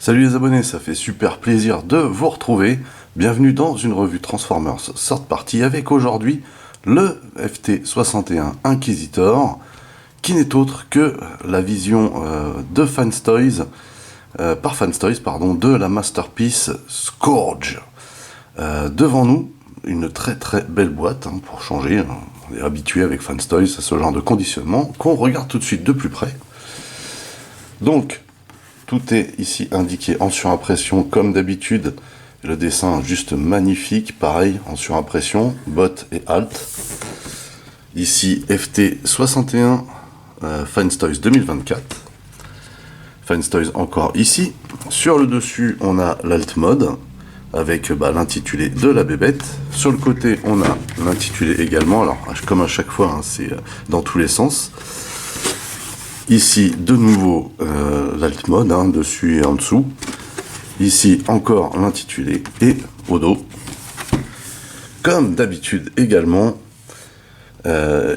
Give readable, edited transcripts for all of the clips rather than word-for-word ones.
Salut les abonnés, ça fait super plaisir de vous retrouver. Bienvenue dans une revue Transformers Third Party avec aujourd'hui le FT61 Inquisitor, qui n'est autre que la vision de Fanstoys, par Fanstoys, pardon, de la masterpiece Scourge. Devant nous, une très très belle boîte, hein, pour changer. On est habitué avec Fanstoys à ce genre de conditionnement qu'on regarde tout de suite de plus près. Donc, tout est ici indiqué en surimpression comme d'habitude. Le dessin juste magnifique, pareil en surimpression, bot et alt. Ici FT61 Fanstoys 2024. Fanstoys encore ici. Sur le dessus, on a l'alt mode avec l'intitulé de la bébête. Sur le côté, on a l'intitulé également. Alors, comme à chaque fois, hein, c'est dans tous les sens. Ici, de nouveau, l'alt mode, hein, dessus et en dessous. Ici, encore l'intitulé et au dos. Comme d'habitude également,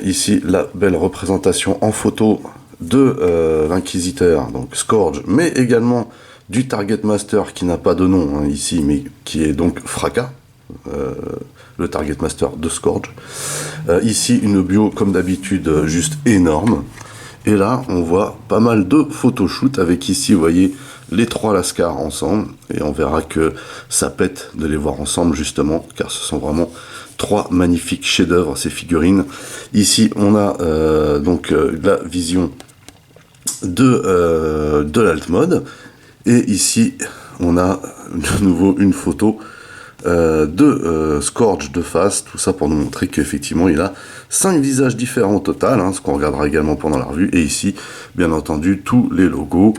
ici, la belle représentation en photo de l'Inquisiteur, donc Scourge, mais également du Target Master qui n'a pas de nom, hein, ici, mais qui est donc Fracas, le Target Master de Scourge. Ici, une bio, comme d'habitude, juste énorme. Et là, on voit pas mal de photoshoot avec ici, vous voyez, les trois Lascars ensemble. Et on verra que ça pète de les voir ensemble, justement, car ce sont vraiment trois magnifiques chefs-d'œuvre, ces figurines. Ici, on a donc la vision de l'alt mode. Et ici, on a de nouveau une photo de Scourge de face, tout ça pour nous montrer qu'effectivement il a 5 visages différents au total, hein, ce qu'on regardera également pendant la revue, et ici bien entendu tous les logos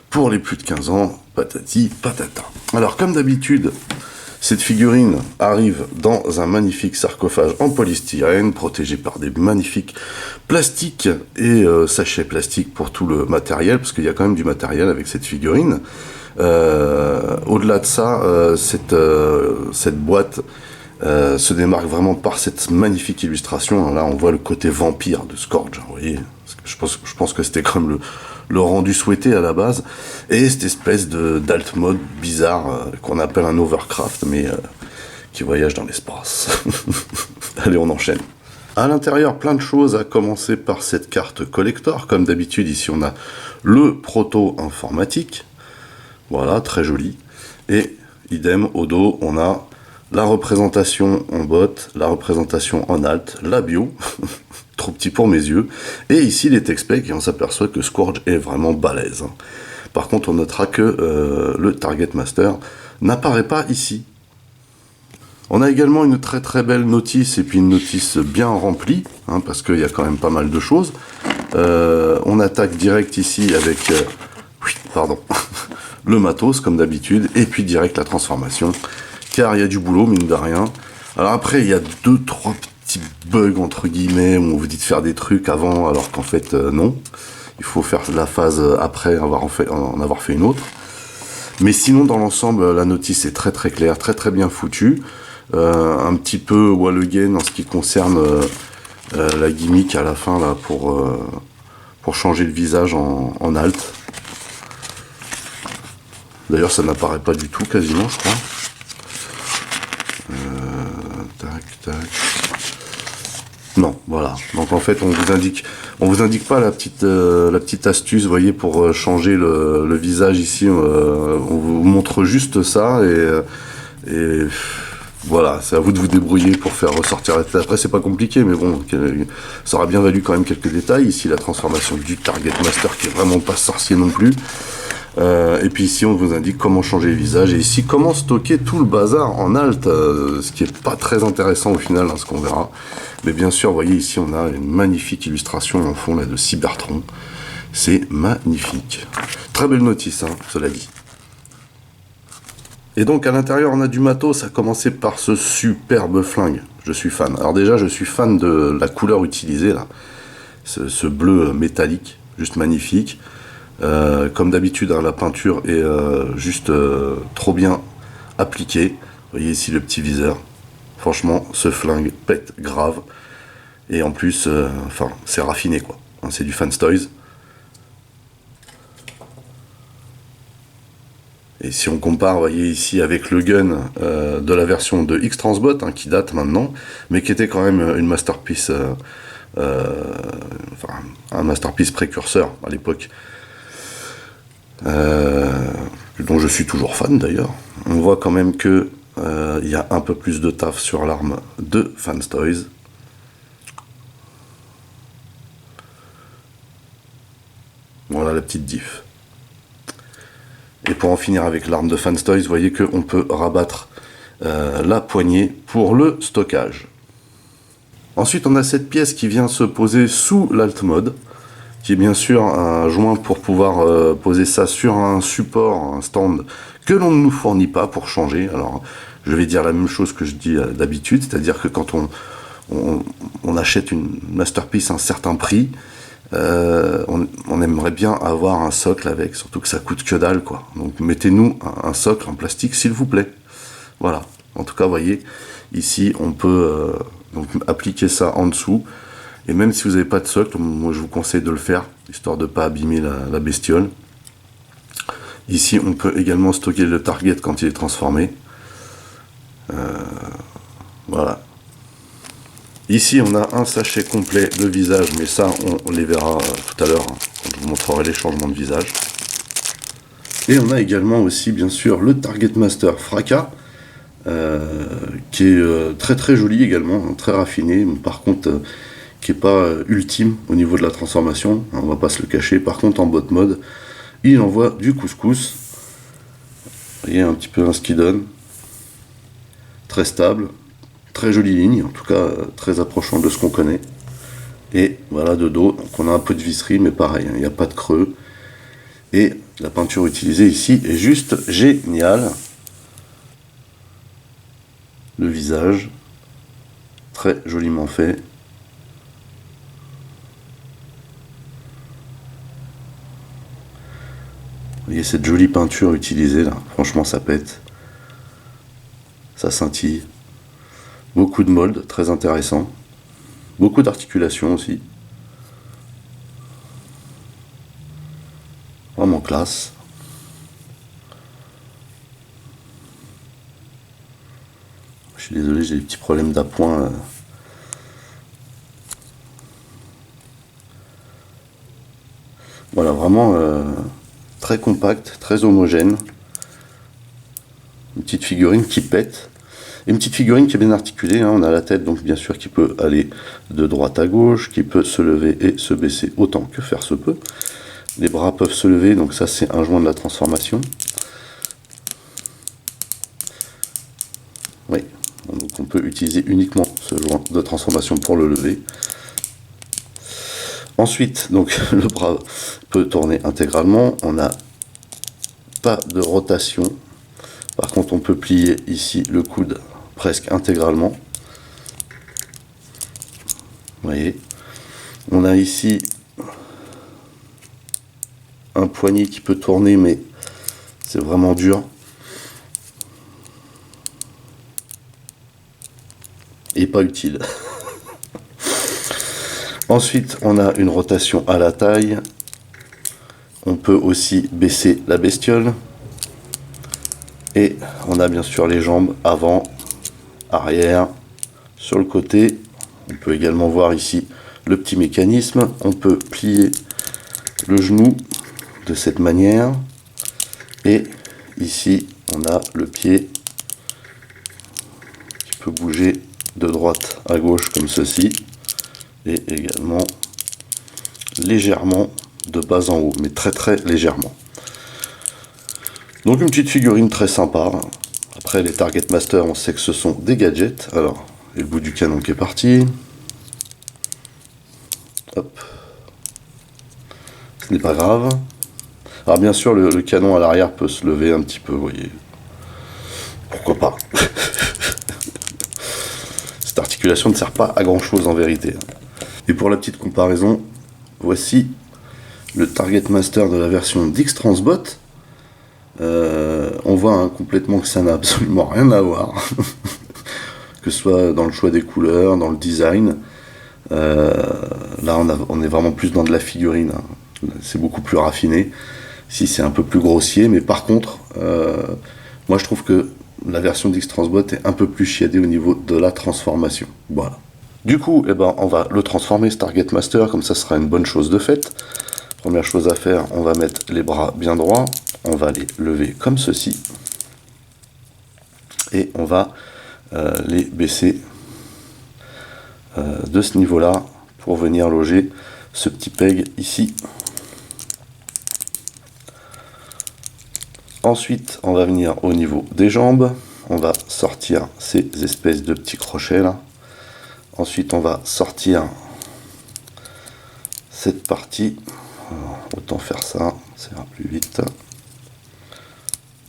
pour les plus de 15 ans, patati patata. Alors comme d'habitude, cette figurine arrive dans un magnifique sarcophage en polystyrène, protégé par des magnifiques plastiques et sachets plastiques pour tout le matériel, parce qu'il y a quand même du matériel avec cette figurine. Au-delà de ça, cette boîte se démarque vraiment par cette magnifique illustration. Là, on voit le côté vampire de Scourge. Vous voyez, je pense que c'était comme le rendu souhaité à la base. Et cette espèce d'alt mode bizarre qu'on appelle un overcraft, mais qui voyage dans l'espace. Allez, on enchaîne. À l'intérieur, plein de choses, à commencer par cette carte collector. Comme d'habitude, ici, on a le proto informatique. Voilà, très joli. Et idem, au dos, on a la représentation en bot, la représentation en alt, la bio, trop petit pour mes yeux, et ici les text specs, et on s'aperçoit que Scourge est vraiment balèze. Par contre, on notera que le Target Master n'apparaît pas ici. On a également une très très belle notice, et puis une notice bien remplie, hein, parce qu'il y a quand même pas mal de choses. On attaque direct ici avec... oui, pardon. Le matos comme d'habitude, et puis direct la transformation, car il y a du boulot mine de rien. Alors après il y a 2-3 petits bugs entre guillemets, où on vous dit de faire des trucs avant, alors qu'en fait non, il faut faire la phase après en avoir fait une autre. Mais sinon dans l'ensemble la notice est très très claire, très très bien foutue, un petit peu wall again en ce qui concerne la gimmick à la fin là pour changer le visage en alt. D'ailleurs, ça n'apparaît pas du tout, quasiment, je crois. Tac. Non, voilà. Donc en fait, on vous indique pas la petite astuce, vous voyez, pour changer le visage ici. On vous montre juste ça et voilà, c'est à vous de vous débrouiller pour faire ressortir la tête. Après, c'est pas compliqué, mais bon, ça aura bien valu quand même quelques détails. Ici, la transformation du Target Master qui est vraiment pas sorcier non plus. Et puis ici on vous indique comment changer le visage et ici comment stocker tout le bazar en alt, ce qui est pas très intéressant au final, hein, ce qu'on verra. Mais bien sûr, vous voyez ici on a une magnifique illustration en fond là de Cybertron, c'est magnifique. Très belle notice, hein, cela dit. Et donc à l'intérieur on a du matos, à commencer par ce superbe flingue. Je suis fan. Alors déjà je suis fan de la couleur utilisée là, ce bleu métallique, juste magnifique. Comme d'habitude, hein, la peinture est juste trop bien appliquée. Vous voyez ici le petit viseur. Franchement, ce flingue pète grave. Et en plus, enfin, c'est raffiné quoi. Hein, c'est du Fanstoys. Et si on compare, vous voyez ici, avec le gun de la version de X-Transbot, hein, qui date maintenant, mais qui était quand même une masterpiece, enfin, un masterpiece précurseur à l'époque, dont je suis toujours fan d'ailleurs. On voit quand même que il y a un peu plus de taf sur l'arme de Fanstoys. Voilà la petite diff. Et pour en finir avec l'arme de Fanstoys, vous voyez qu'on peut rabattre la poignée pour le stockage. Ensuite, on a cette pièce qui vient se poser sous l'alt mode, qui est bien sûr un joint pour pouvoir poser ça sur un support, un stand que l'on ne nous fournit pas pour changer. Alors, je vais dire la même chose que je dis d'habitude, c'est-à-dire que quand on achète une masterpiece à un certain prix, on aimerait bien avoir un socle avec, surtout que ça coûte que dalle, quoi. Donc mettez-nous un socle en plastique, s'il vous plaît. Voilà. En tout cas, vous voyez, ici, on peut donc appliquer ça en dessous. Et même si vous n'avez pas de socle, moi je vous conseille de le faire, histoire de ne pas abîmer la bestiole. Ici, on peut également stocker le target quand il est transformé. Voilà. Ici, on a un sachet complet de visage, mais ça, on les verra tout à l'heure, hein, quand je vous montrerai les changements de visage. Et on a également aussi, bien sûr, le Target Master Fracas, qui est très très joli également, hein, très raffiné, mais par contre, qui n'est pas ultime au niveau de la transformation, hein, on va pas se le cacher. Par contre, en bot mode, il envoie du couscous. Vous voyez un petit peu ce qu'il donne. Très stable. Très jolie ligne, en tout cas très approchant de ce qu'on connaît. Et voilà de dos, donc on a un peu de visserie, mais pareil, il n'y a pas de creux. Et la peinture utilisée ici est juste géniale. Le visage, très joliment fait. Vous voyez cette jolie peinture utilisée là, franchement ça pète. Ça scintille. Beaucoup de molds, très intéressant. Beaucoup d'articulations aussi. Vraiment classe. Je suis désolé, j'ai des petits problèmes d'appoint. Voilà, vraiment très compact, très homogène. Une petite figurine qui pète. Et une petite figurine qui est bien articulée, hein. On a la tête donc bien sûr qui peut aller de droite à gauche, qui peut se lever et se baisser autant que faire se peut. Les bras peuvent se lever, donc ça c'est un joint de la transformation. Oui, donc on peut utiliser uniquement ce joint de transformation pour le lever. Ensuite, donc le bras peut tourner intégralement, on n'a pas de rotation. Par contre, on peut plier ici le coude presque intégralement. Vous voyez, on a ici un poignet qui peut tourner, mais c'est vraiment dur. Et pas utile. Ensuite, on a une rotation à la taille. On peut aussi baisser la bestiole. Et on a bien sûr les jambes avant, arrière, sur le côté. On peut également voir ici le petit mécanisme. On peut plier le genou de cette manière. Et ici, on a le pied qui peut bouger de droite à gauche comme ceci. Et également légèrement de bas en haut, mais très très légèrement. Donc une petite figurine très sympa. Après les Target Master, on sait que ce sont des gadgets. Alors, et le bout du canon qui est parti. Hop. Ce n'est pas grave. Alors bien sûr, le canon à l'arrière peut se lever un petit peu, vous voyez. Pourquoi pas. Cette articulation ne sert pas à grand chose en vérité. Et pour la petite comparaison, voici le Target Master de la version d'X-Transbot. On voit complètement que ça n'a absolument rien à voir. Que ce soit dans le choix des couleurs, dans le design. Là, on est vraiment plus dans de la figurine. Hein. C'est beaucoup plus raffiné. Ici c'est un peu plus grossier, mais par contre, moi je trouve que la version d'X-Transbot est un peu plus chiadée au niveau de la transformation. Voilà. Du coup, eh ben, on va le transformer, ce Target Master, comme ça sera une bonne chose de faite. Première chose à faire, on va mettre les bras bien droits, on va les lever comme ceci, et on va les baisser de ce niveau-là pour venir loger ce petit peg ici. Ensuite, on va venir au niveau des jambes, on va sortir ces espèces de petits crochets là. Ensuite, on va sortir cette partie. Autant faire ça, ça ira plus vite.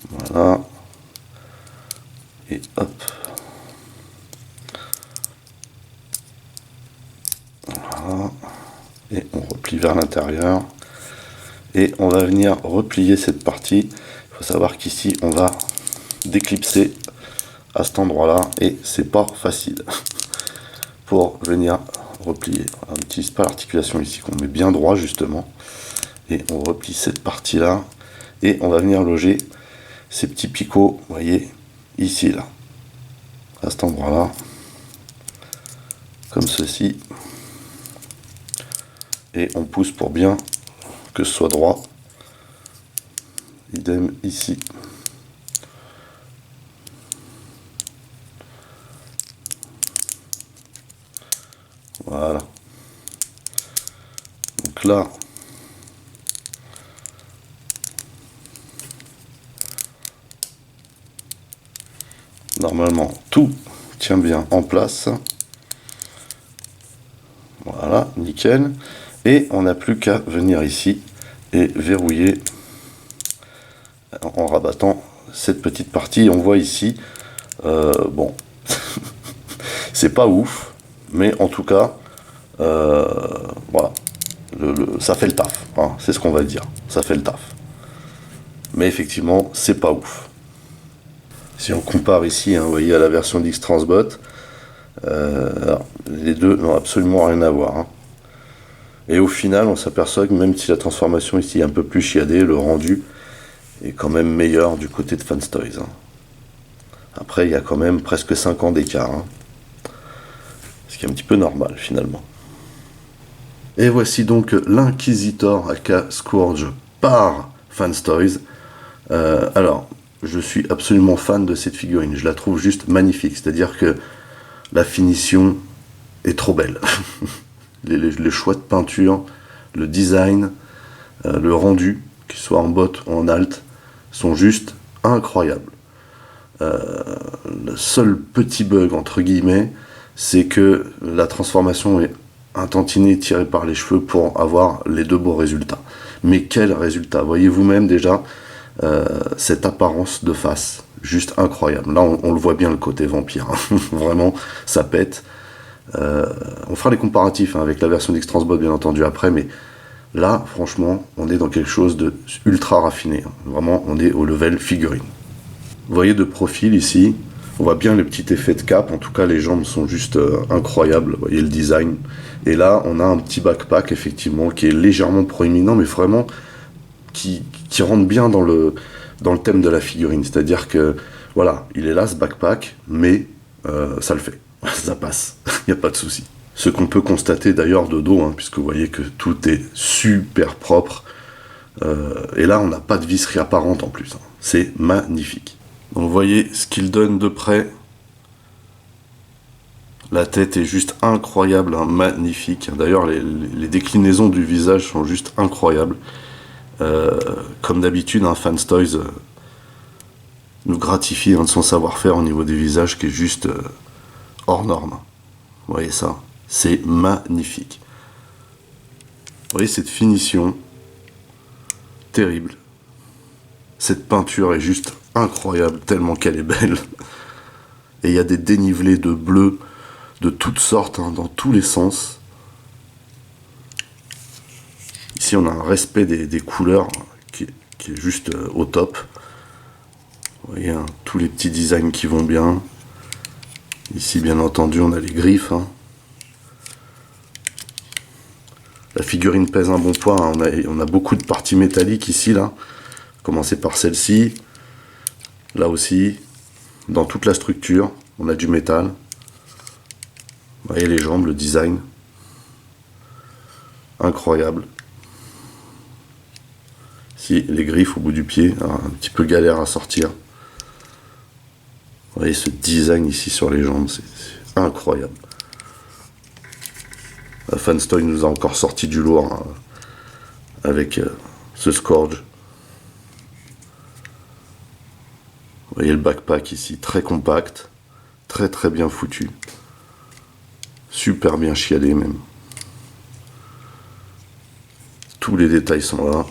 Voilà. Et hop. Voilà. Et on replie vers l'intérieur. Et on va venir replier cette partie. Il faut savoir qu'ici, on va déclipser à cet endroit-là. Et c'est pas facile pour venir replier. On n'utilise pas l'articulation ici, qu'on met bien droit justement. Et on replie cette partie là et on va venir loger ces petits picots, vous voyez, ici là, à cet endroit là, comme ceci, et on pousse pour bien que ce soit droit. Idem ici. Voilà. Donc là, normalement, tout tient bien en place. Voilà, nickel. Et on n'a plus qu'à venir ici et verrouiller en rabattant cette petite partie. On voit ici, bon, c'est pas ouf, mais en tout cas, voilà, ça fait le taf, hein, c'est ce qu'on va dire, ça fait le taf. Mais effectivement, c'est pas ouf. Si on compare ici, hein, vous voyez, à la version d'X-Transbot, les deux n'ont absolument rien à voir. Hein. Et au final, on s'aperçoit que même si la transformation ici est un peu plus chiadée, le rendu est quand même meilleur du côté de Fanstoys. Hein. Après, il y a quand même presque 5 ans d'écart. Hein. Ce qui est un petit peu normal finalement. Et voici donc l'Inquisitor aka Scourge par Fanstoys. Alors, je suis absolument fan de cette figurine. Je la trouve juste magnifique. C'est-à-dire que la finition est trop belle. les choix de peinture, le design, le rendu, qu'il soit en botte ou en alt, sont juste incroyables. Le seul petit bug, entre guillemets, c'est que la transformation est un tantinet tiré par les cheveux pour avoir les deux beaux résultats. Mais quel résultat! Voyez vous-même déjà cette apparence de face, juste incroyable. Là, on le voit bien le côté vampire. Hein. Vraiment, ça pète. On fera les comparatifs hein, avec la version d'X-Transbot bien entendu après, mais là, franchement, on est dans quelque chose de ultra raffiné. Hein. Vraiment, on est au level figurine. Vous voyez de profil ici, on voit bien le petit effet de cape, en tout cas les jambes sont juste incroyables, vous voyez le design. Et là, on a un petit backpack effectivement qui est légèrement proéminent, mais vraiment qui rentre bien dans le thème de la figurine. C'est-à-dire que, voilà, il est là ce backpack, mais ça le fait. Ça passe, il n'y a pas de souci. Ce qu'on peut constater d'ailleurs de dos, hein, puisque vous voyez que tout est super propre. Et là, on n'a pas de visserie apparente en plus. Hein. C'est magnifique. Donc vous voyez ce qu'il donne de près. La tête est juste incroyable, hein, magnifique. D'ailleurs, les déclinaisons du visage sont juste incroyables. Comme d'habitude, un Fanstoys nous gratifie hein, de son savoir-faire au niveau des visages qui est juste hors norme. Vous voyez ça? C'est magnifique. Vous voyez cette finition terrible. Cette peinture est juste incroyable, tellement qu'elle est belle. Et il y a des dénivelés de bleu de toutes sortes, hein, dans tous les sens. Ici, on a un respect des couleurs qui est juste au top. Vous voyez, hein, tous les petits designs qui vont bien. Ici, bien entendu, on a les griffes. Hein. La figurine pèse un bon poids, hein. On a beaucoup de parties métalliques ici, là. Commencer par celle-ci. Là aussi. Dans toute la structure, on a du métal. Vous voyez les jambes, le design. Incroyable. Ici, les griffes au bout du pied. Alors, un petit peu galère à sortir. Vous voyez ce design ici sur les jambes, c'est incroyable. La Fanstoy nous a encore sorti du lourd, hein, avec ce Scourge. Vous voyez le backpack ici, très compact, très très bien foutu. Super bien chiadé même. Tous les détails sont là.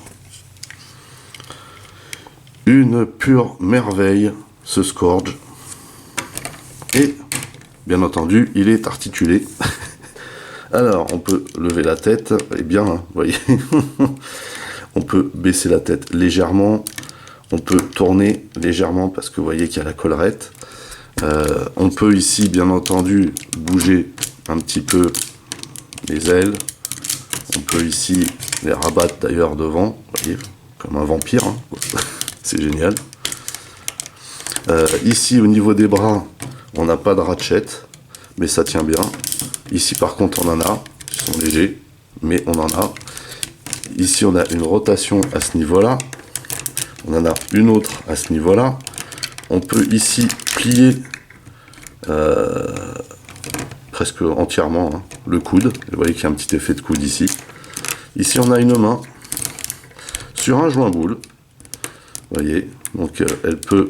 Une pure merveille, ce Scourge. Et, bien entendu, il est articulé. Alors, on peut lever la tête, et bien, hein, vous voyez, on peut baisser la tête légèrement, on peut tourner légèrement parce que vous voyez qu'il y a la collerette. On peut ici, bien entendu, bouger un petit peu les ailes. On peut ici les rabattre d'ailleurs devant, vous voyez, comme un vampire, hein. C'est génial. Ici, au niveau des bras, on n'a pas de ratchet, mais ça tient bien. Ici par contre on en a, ils sont légers, mais on en a. Ici on a une rotation à ce niveau-là, on en a une autre à ce niveau-là. On peut ici plier presque entièrement, hein, le coude. Vous voyez qu'il y a un petit effet de coude ici. Ici on a une main sur un joint boule. Vous voyez, donc elle peut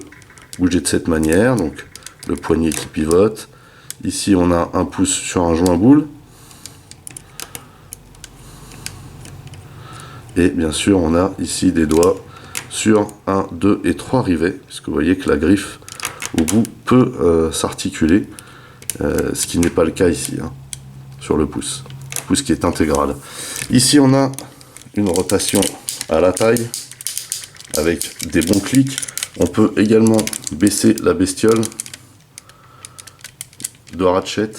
bouger de cette manière, donc le poignet qui pivote. Ici, on a un pouce sur un joint boule. Et bien sûr, on a ici des doigts sur 1, 2 et 3 rivets, puisque vous voyez que la griffe au bout peut s'articuler, ce qui n'est pas le cas ici, hein, sur le pouce qui est intégral. Ici, on a une rotation à la taille, avec des bons clics. On peut également baisser la bestiole de ratchet,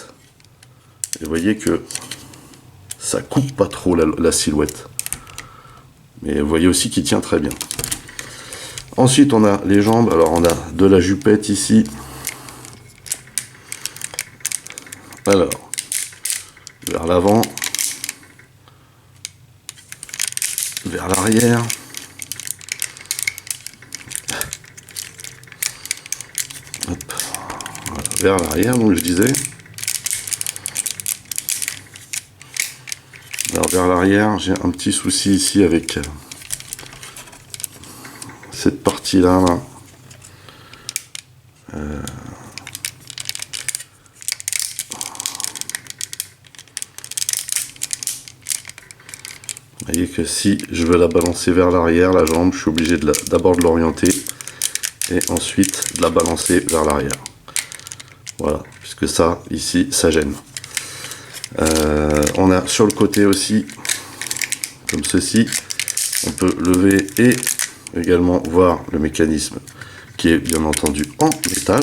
et vous voyez que ça coupe pas trop la silhouette, mais vous voyez aussi qu'il tient très bien. Ensuite on a les jambes, alors on a de la jupette ici, alors vers l'avant, vers l'arrière, voilà, vers l'arrière, donc je disais. Alors vers l'arrière, j'ai un petit souci ici avec cette partie-là. Là. Vous voyez que si je veux la balancer vers l'arrière, la jambe, je suis obligé d'abord de l'orienter et ensuite de la balancer vers l'arrière. Voilà, puisque ça, ici, ça gêne. On a sur le côté aussi, comme ceci, on peut lever et également voir le mécanisme qui est bien entendu en métal.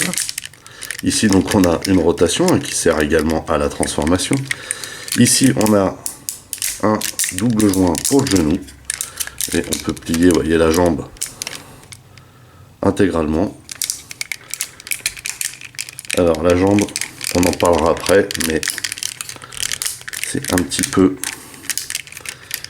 Ici donc on a une rotation qui sert également à la transformation. Ici on a un double joint pour le genou et on peut plier, vous voyez, la jambe intégralement. Alors la jambe, on en parlera après, mais c'est un petit peu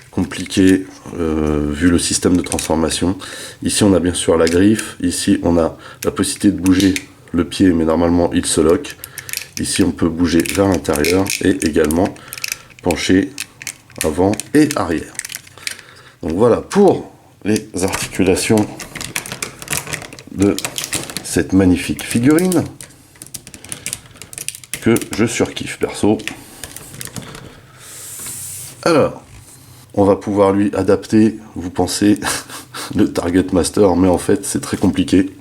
compliqué vu le système de transformation. Ici on a bien sûr la griffe, ici on a la possibilité de bouger le pied, mais normalement il se lock. Ici on peut bouger vers l'intérieur et également pencher avant et arrière. Donc voilà pour les articulations de cette magnifique figurine que je surkiffe perso. Alors, on va pouvoir lui adapter, vous pensez, le Target Master, mais en fait c'est très compliqué.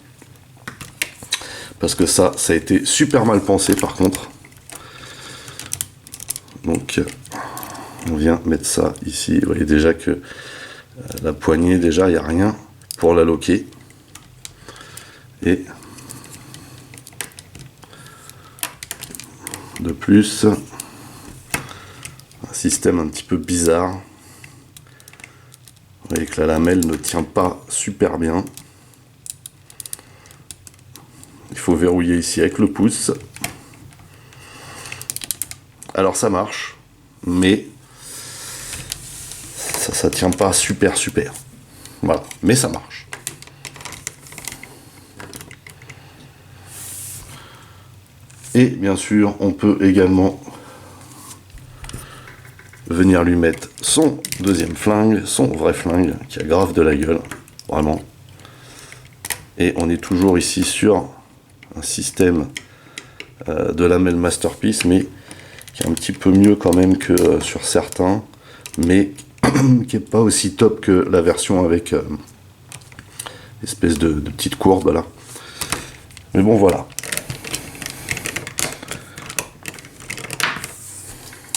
Parce que ça a été super mal pensé par contre. Donc, on vient mettre ça ici. Vous voyez déjà que la poignée, déjà, il n'y a rien pour la loquer. Et de plus, un système un petit peu bizarre. voyez que la lamelle ne tient pas super bien. Il faut verrouiller ici avec le pouce. Alors ça marche, mais ça tient pas super. Voilà, mais ça marche. Et bien sûr, on peut également venir lui mettre son deuxième flingue, son vrai flingue, qui a grave de la gueule, vraiment. Et on est toujours ici sur un système de lamelle Masterpiece, mais qui est un petit peu mieux quand même que sur certains, mais qui n'est pas aussi top que la version avec espèce de petite courbe là. Mais bon, voilà.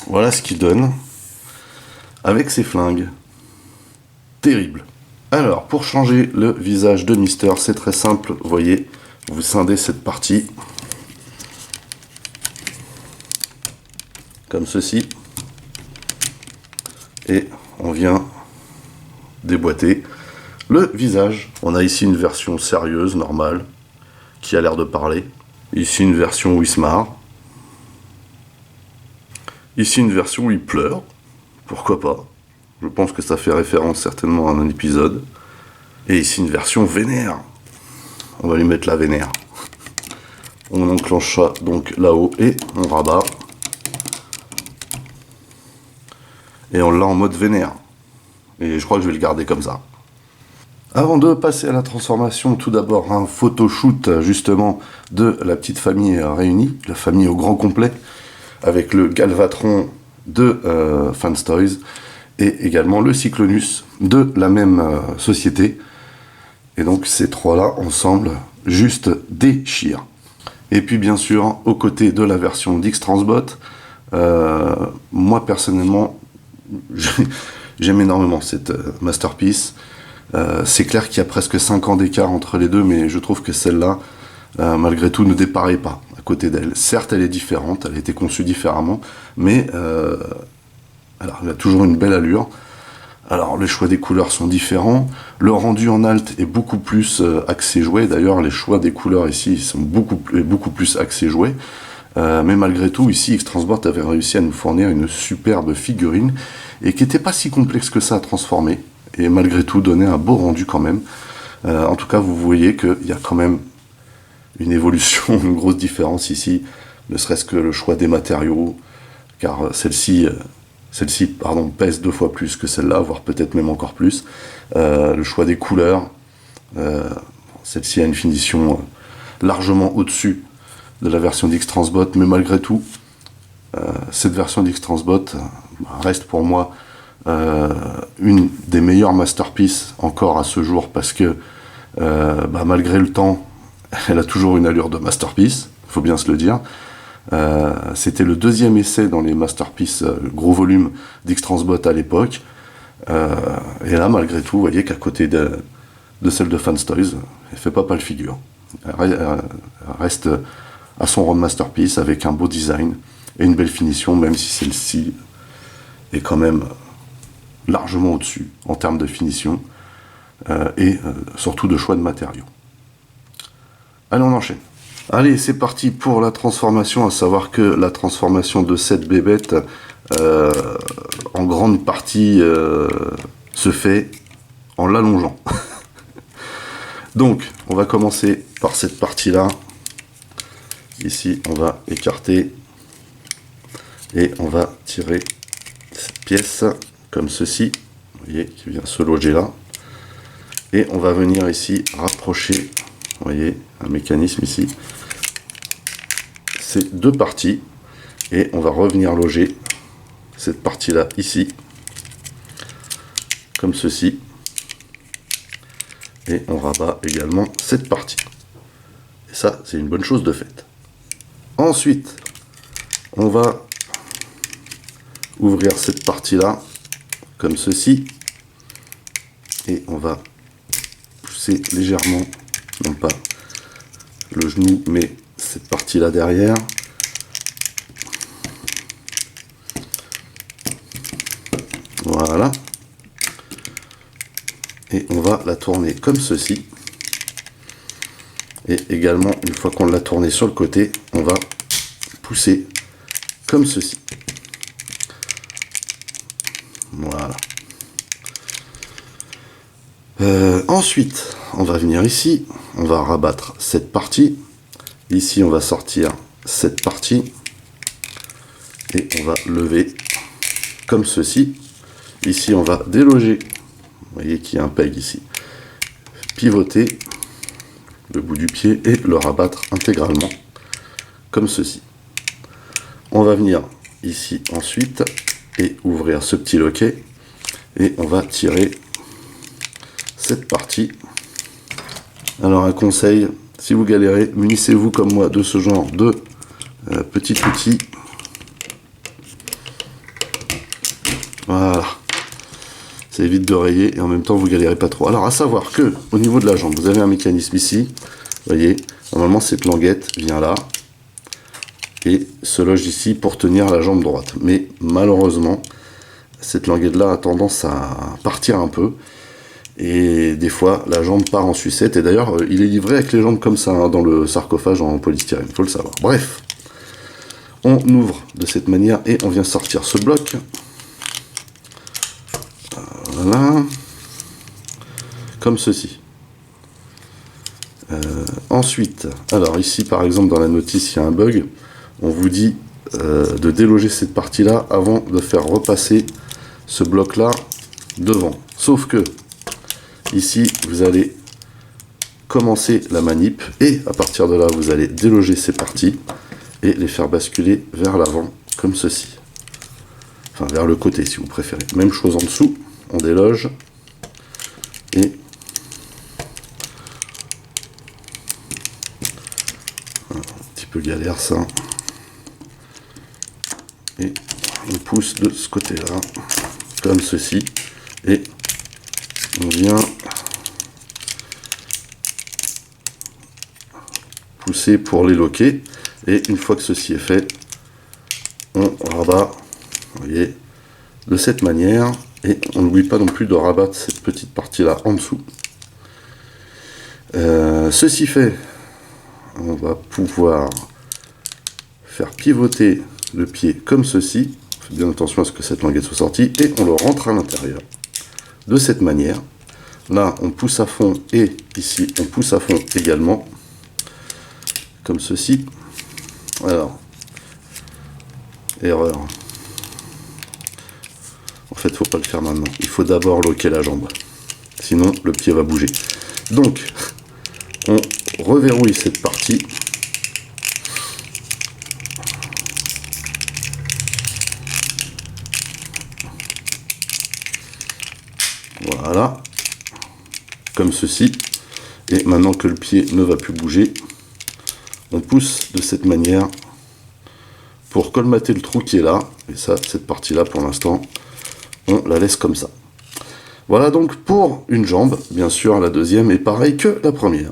Voilà ce qu'il donne avec ses flingues. Terrible. Alors, pour changer le visage de Mister, c'est très simple. Vous voyez, vous scindez cette partie comme ceci. Et on vient déboîter le visage. On a ici une version sérieuse, normale, qui a l'air de parler. Ici une version où il se marre. Ici une version où il pleure. Pourquoi pas? Je pense que ça fait référence certainement à un épisode. Et ici une version vénère. On va lui mettre la vénère. On enclenche ça donc là-haut et on rabat. Et on l'a en mode vénère. Et je crois que je vais le garder comme ça. Avant de passer à la transformation, tout d'abord un photoshoot justement de la petite famille réunie, la famille au grand complet, avec le Galvatron de Fanstoys et également le Cyclonus de la même société. Et donc ces trois-là ensemble juste déchirent. Et puis bien sûr, aux côtés de la version d'X-Transbot, moi personnellement, j'aime énormément cette Masterpiece. C'est clair qu'il y a presque 5 ans d'écart entre les deux, mais je trouve que celle-là, malgré tout, ne dépareille pas à côté d'elle. Certes, elle est différente, elle a été conçue différemment, mais alors, elle a toujours une belle allure. Alors, les choix des couleurs sont différents. Le rendu en alt est beaucoup plus axé jouet. D'ailleurs, les choix des couleurs ici sont beaucoup plus axés jouet. Mais malgré tout, ici, X-Transbot avait réussi à nous fournir une superbe figurine et qui n'était pas si complexe que ça à transformer. Et malgré tout, donner un beau rendu quand même. En tout cas, vous voyez qu'il y a quand même une évolution, une grosse différence ici, ne serait-ce que le choix des matériaux, car celle-ci pèse 2 fois plus que celle-là, voire peut-être même encore plus. Le choix des couleurs, celle-ci a une finition largement au-dessus de la version d'X-Transbot, mais malgré tout, cette version d'X-Transbot reste pour moi une des meilleures masterpieces encore à ce jour, parce que malgré le temps, elle a toujours une allure de masterpiece, il faut bien se le dire. C'était le deuxième essai dans les masterpieces gros volume d'X-Transbot à l'époque. Et là, malgré tout, vous voyez qu'à côté de celle de Fanstoys, elle fait pas le figure. Elle reste à son rang de masterpiece avec un beau design et une belle finition, même si celle-ci est quand même largement au-dessus en termes de finition et surtout de choix de matériaux. Allez, on enchaîne. Allez, c'est parti pour la transformation, à savoir que la transformation de cette bébête, en grande partie, se fait en l'allongeant. Donc, on va commencer par cette partie-là. Ici, on va écarter et on va tirer cette pièce comme ceci, vous voyez, qui vient se loger là. Et on va venir ici rapprocher, vous voyez, un mécanisme ici, ces deux parties, et on va revenir loger cette partie-là ici, comme ceci, et on rabat également cette partie. Et ça, c'est une bonne chose de faite. Ensuite, on va ouvrir cette partie-là, comme ceci, et on va pousser légèrement, non pas le genou, mais cette partie-là derrière. Voilà. et on va la tourner comme ceci. Et également, une fois qu'on l'a tourné sur le côté, on va pousser comme ceci. Voilà. Ensuite, on va venir ici, on va rabattre cette partie. Ici, on va sortir cette partie. Et on va lever comme ceci. Ici, on va déloger. Vous voyez qu'il y a un peg ici. Pivoter le bout du pied et le rabattre intégralement comme ceci. On va venir ici ensuite et ouvrir ce petit loquet et on va tirer cette partie. Alors un conseil, si vous galérez, munissez-vous comme moi de ce genre de petit outil. Voilà, ça évite de rayer et en même temps vous galérez pas trop. Alors à savoir que au niveau de la jambe, vous avez un mécanisme ici. Vous voyez, normalement cette languette vient là et se loge ici pour tenir la jambe droite. Mais malheureusement, cette languette là a tendance à partir un peu. Et des fois, la jambe part en sucette. Et d'ailleurs, il est livré avec les jambes comme ça, hein, dans le sarcophage en polystyrène, il faut le savoir. Bref, on ouvre de cette manière et on vient sortir ce bloc. Voilà. Comme ceci. Ensuite, alors ici par exemple dans la notice, il y a un bug. On vous dit de déloger cette partie-là avant de faire repasser ce bloc-là devant. Sauf que ici, vous allez commencer la manip et à partir de là, vous allez déloger ces parties et les faire basculer vers l'avant comme ceci. Enfin, vers le côté si vous préférez. Même chose en dessous, on déloge et un petit peu galère ça. Et on pousse de ce côté-là comme ceci et on vient pousser pour les loquer et une fois que ceci est fait, on rabat, vous voyez, de cette manière et on n'oublie pas non plus de rabattre cette petite partie là en dessous. Ceci fait, on va pouvoir faire pivoter le pied comme ceci. Faites bien attention à ce que cette languette soit sortie et on le rentre à l'intérieur de cette manière. Là on pousse à fond et ici on pousse à fond également comme ceci. Alors erreur, en fait faut pas le faire maintenant, il faut d'abord loquer la jambe sinon le pied va bouger. Donc on reverrouille cette partie. Voilà, comme ceci. Et maintenant que le pied ne va plus bouger, on pousse de cette manière pour colmater le trou qui est là. Et ça, cette partie-là, pour l'instant, on la laisse comme ça. Voilà donc pour une jambe. Bien sûr, la deuxième est pareille que la première.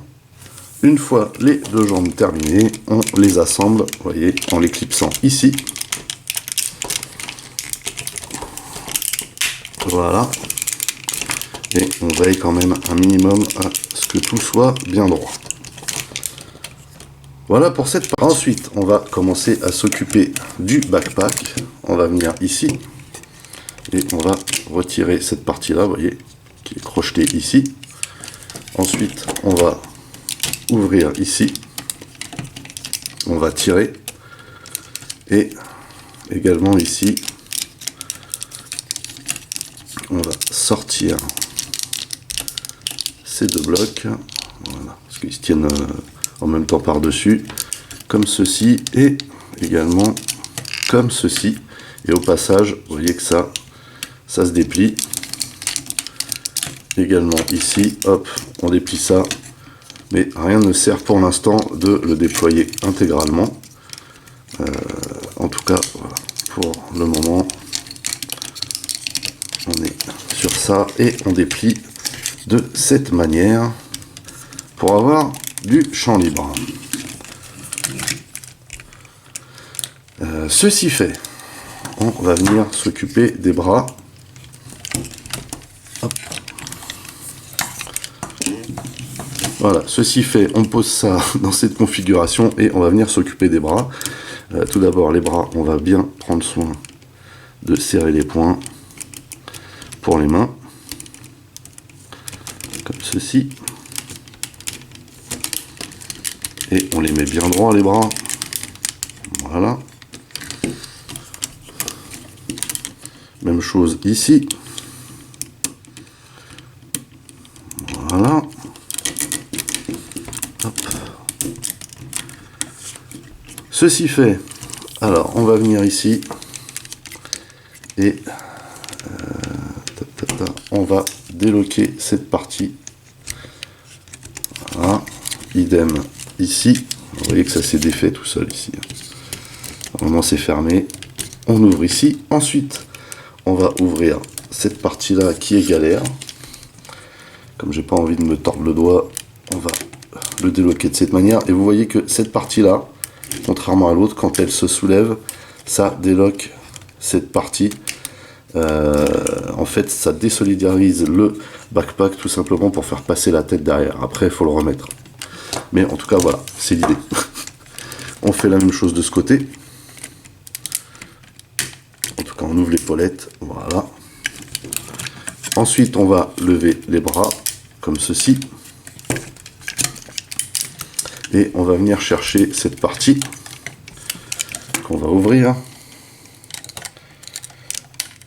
Une fois les deux jambes terminées, on les assemble, vous voyez, en les clipsant ici. Voilà. Et on veille quand même un minimum à ce que tout soit bien droit. Voilà pour cette partie. Ensuite, on va commencer à s'occuper du backpack. On va venir ici et on va retirer cette partie-là, vous voyez, qui est crochetée ici. Ensuite, on va ouvrir ici. On va tirer. Et également ici, on va sortir ces deux blocs, voilà, parce qu'ils se tiennent en même temps par-dessus, comme ceci, et également comme ceci. Et au passage, vous voyez que ça se déplie. Également ici, hop, on déplie ça, mais rien ne sert pour l'instant de le déployer intégralement. En tout cas, voilà, pour le moment, on est sur ça et on déplie de cette manière pour avoir du champ libre. Ceci fait, on va venir s'occuper des bras. Hop. Voilà, ceci fait, on pose ça dans cette configuration et on va venir s'occuper des bras. Tout d'abord, les bras, on va bien prendre soin de serrer les poings pour les mains, comme ceci. Et on les met bien droit, les bras. Voilà. Même chose ici. Voilà. Hop. Ceci fait, alors on va venir ici et on va déloquer cette partie. Voilà. Idem ici. Vous voyez que ça s'est défait tout seul ici. Normalement c'est fermé. On ouvre ici. Ensuite, on va ouvrir cette partie là qui est galère. Comme j'ai pas envie de me tordre le doigt, on va le déloquer de cette manière. Et vous voyez que cette partie là, contrairement à l'autre, quand elle se soulève, ça déloque cette partie. En fait, ça désolidarise le backpack tout simplement pour faire passer la tête derrière. Après, il faut le remettre. Mais en tout cas, voilà, c'est l'idée. On fait la même chose de ce côté. En tout cas, on ouvre l'épaulette. Voilà. Ensuite, on va lever les bras comme ceci. Et on va venir chercher cette partie qu'on va ouvrir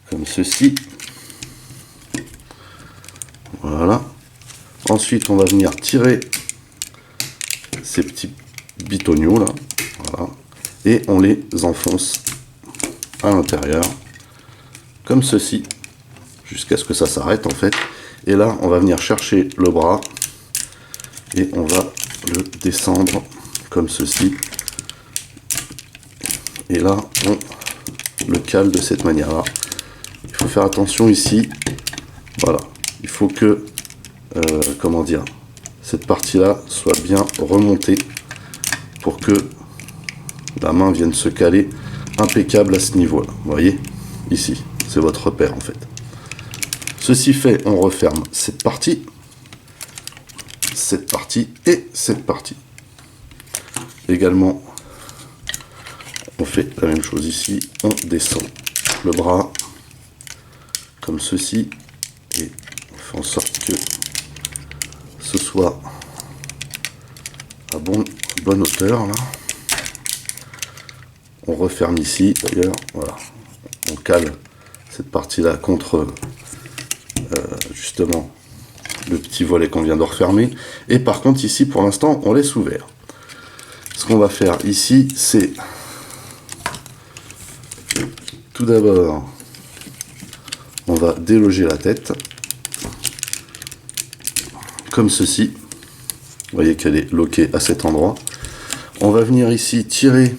comme ceci. Voilà. Ensuite, on va venir tirer ces petits bitoniaux là. Voilà. Et on les enfonce à l'intérieur comme ceci jusqu'à ce que ça s'arrête en fait. Et là, on va venir chercher le bras et on va le descendre comme ceci. Et là, on le cale de cette manière-là. Il faut faire attention ici. Voilà. Il faut que, comment dire, cette partie-là soit bien remontée pour que la main vienne se caler impeccable à ce niveau-là. Vous voyez, ici, c'est votre repère en fait. Ceci fait, on referme cette partie et cette partie. Également, on fait la même chose ici. On descend le bras comme ceci et on fait en sorte que ce soit à bonne hauteur là. On referme ici d'ailleurs. Voilà, on cale cette partie-là contre justement le petit volet qu'on vient de refermer. Et par contre ici pour l'instant on laisse ouvert. Ce qu'on va faire ici c'est tout d'abord on va déloger la tête comme ceci. Vous voyez qu'elle est loquée à cet endroit. On va venir ici tirer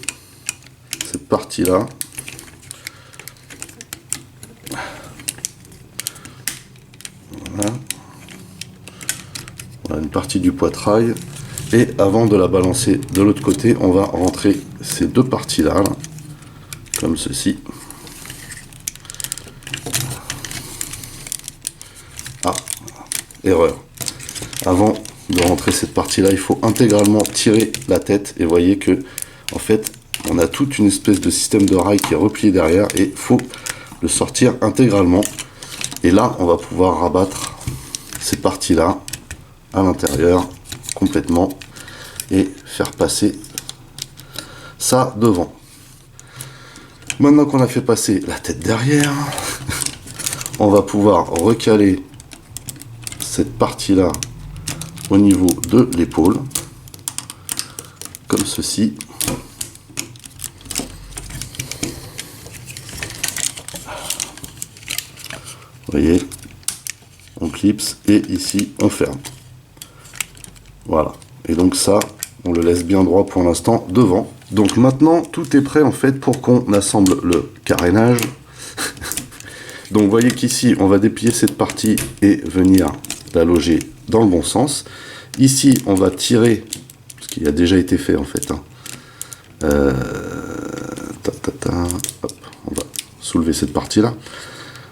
cette partie là. Voilà une partie du poitrail. Et avant de la balancer de l'autre côté, on va rentrer ces deux parties là, comme ceci. Ah, erreur. Avant de rentrer cette partie là, il faut intégralement tirer la tête. Et vous voyez que en fait, on a toute une espèce de système de rail qui est replié derrière et il faut le sortir intégralement. Et là, on va pouvoir rabattre ces parties là à l'intérieur complètement et faire passer ça devant. Maintenant qu'on a fait passer la tête derrière, on va pouvoir recaler cette partie là au niveau de l'épaule comme ceci. Vous voyez, on clipse et ici on ferme. Voilà. Et donc ça, on le laisse bien droit pour l'instant devant. Donc maintenant, tout est prêt en fait pour qu'on assemble le carénage. Donc vous voyez qu'ici, on va déplier cette partie et venir la loger dans le bon sens. Ici, on va tirer, ce qui a déjà été fait en fait. Hein. Hop, on va soulever cette partie-là.